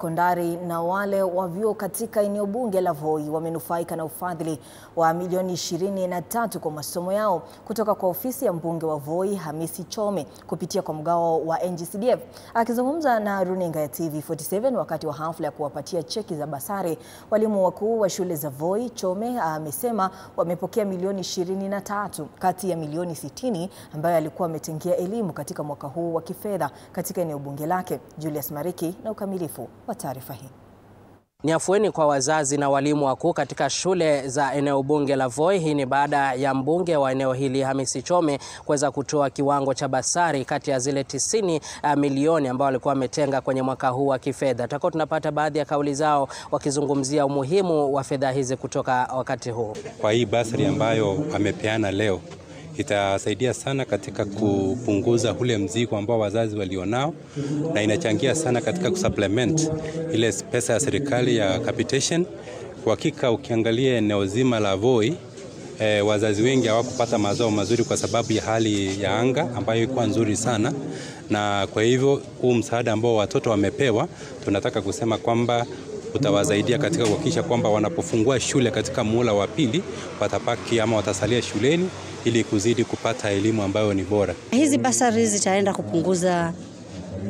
Sekondari na wale wa vyuo katika eneo bunge la Voi wamenufaika na ufadhili wa milioni 23 kwa masomo yao kutoka kwa ofisi ya mbunge wa Voi Hamisi Chome kupitia kwa mgao wa NG-CDF. Akizungumza na runinga ya TV47 wakati wa hafla ya kuwapatia cheki za basari walimu wakuu wa shule za Voi, Chome amesema wamepokea milioni 23 kati ya milioni 60 ambayo alikuwa ametengea elimu katika mwaka huu wa kifedha katika eneo bunge lake. Julius Mariki na ukamilifu wa taarifa hii. Ni afueni kwa wazazi na walimu wakuu katika shule za eneo bunge la Voi. Hii ni baada ya mbunge wa eneo hili Hamisi Chome kuweza kutoa kiwango cha basari kati ya zile 90 milioni ambao walikuwa wametenga kwenye mwaka huu wa kifedha. Tutakuwa tunapata baadhi ya kauli zao wakizungumzia umuhimu wa fedha hizi kutoka wakati huu. Kwa hii basari ambayo amepeana leo itasaidia sana katika kupunguza ule mzigo ambao wazazi walionao, na inachangia sana katika kusupplement ile pesa ya serikali ya capitation. Kwa hakika ukiangalia eneo zima la Voi, wazazi wengi hawakupata mazao mazuri kwa sababu ya hali ya anga ambayo ilikuwa nzuri sana, na kwa hivyo huu msaada ambao watoto wamepewa, tunataka kusema kwamba utawasaidia katika kuhakikisha kwamba wanapofungua shule katika muhula wa pili watapaki ama watasalia shuleni ili kuzidi kupata elimu ambayo ni bora. Hizi basari zitaenda kupunguza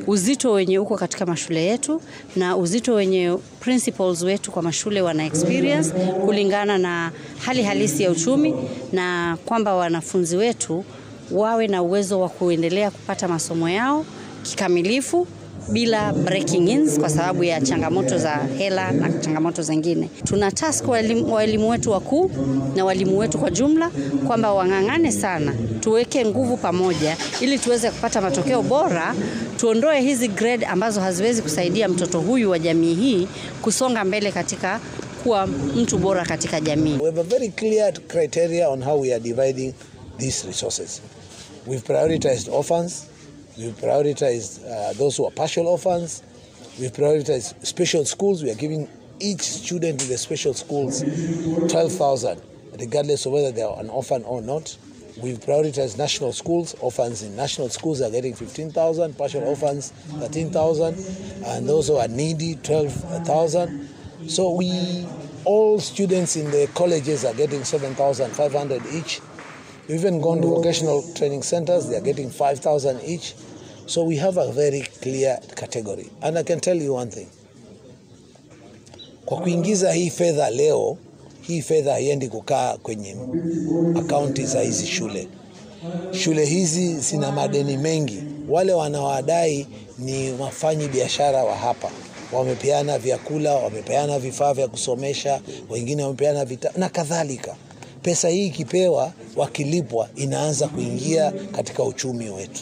uzito wenye uko katika mashule yetu na uzito wenye principals wetu kwa mashule wana experience kulingana na hali halisi ya uchumi, na kwamba wanafunzi wetu wawe na uwezo wa kuendelea kupata masomo yao kikamilifu bila breaking ins kwa sababu ya changamoto za hela na changamoto zingine. Tuna task walimu wetu wakuu na walimu wetu kwa jumla kwamba wang'ang'ane sana, tuweke nguvu pamoja ili tuweze kupata matokeo bora, tuondoe hizi grade ambazo haziwezi kusaidia mtoto huyu wa jamii hii kusonga mbele katika kuwa mtu bora katika jamii. We have a very clear criteria on how we are dividing these resources. We've prioritized orphans. We've prioritized those who are partial orphans. We've prioritized special schools. We are giving each student in the special schools 12,000, regardless of whether they are an orphan or not. We've prioritized national schools. Orphans in national schools are getting 15,000, partial orphans 13,000, and those who are needy 12,000. So all students in the colleges are getting 7,500 each. We've even gone to vocational training centers, they are getting 5,000 each. So we have a very clear category. And I can tell you one thing. Kwa kuingiza hii fedha leo, hii fedha haiendi kukaa kwenye akaunti za hizi shule. Shule hizi zina madeni mengi. Wale wanawadai ni wafanyi biashara wa hapa. Wamepeana vyakula, wamepeana vifaa vya kusomesha, wengine wamepeana vitabu na kadhalika. Pesa hii ikipewa, wakilipwa, inaanza kuingia katika uchumi wetu.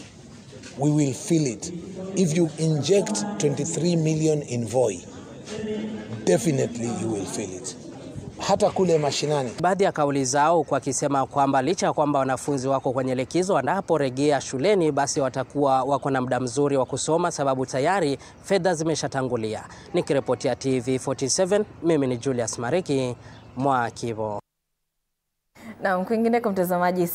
We will feel it. If you inject 23 million in Voi, definitely you will feel it. Hata kule mashinani. Baadhi ya kauli zao kwa kisema kwamba licha kwamba wanafunzi wako kwenye likizo, wanaporejea shuleni basi watakuwa wako na muda mzuri wa kusoma sababu tayari fedha zimeshatangulia. Nikiripotia TV47, mimi ni Julius Mariki, Mwakibo. Na kwingine kwa mtazamaji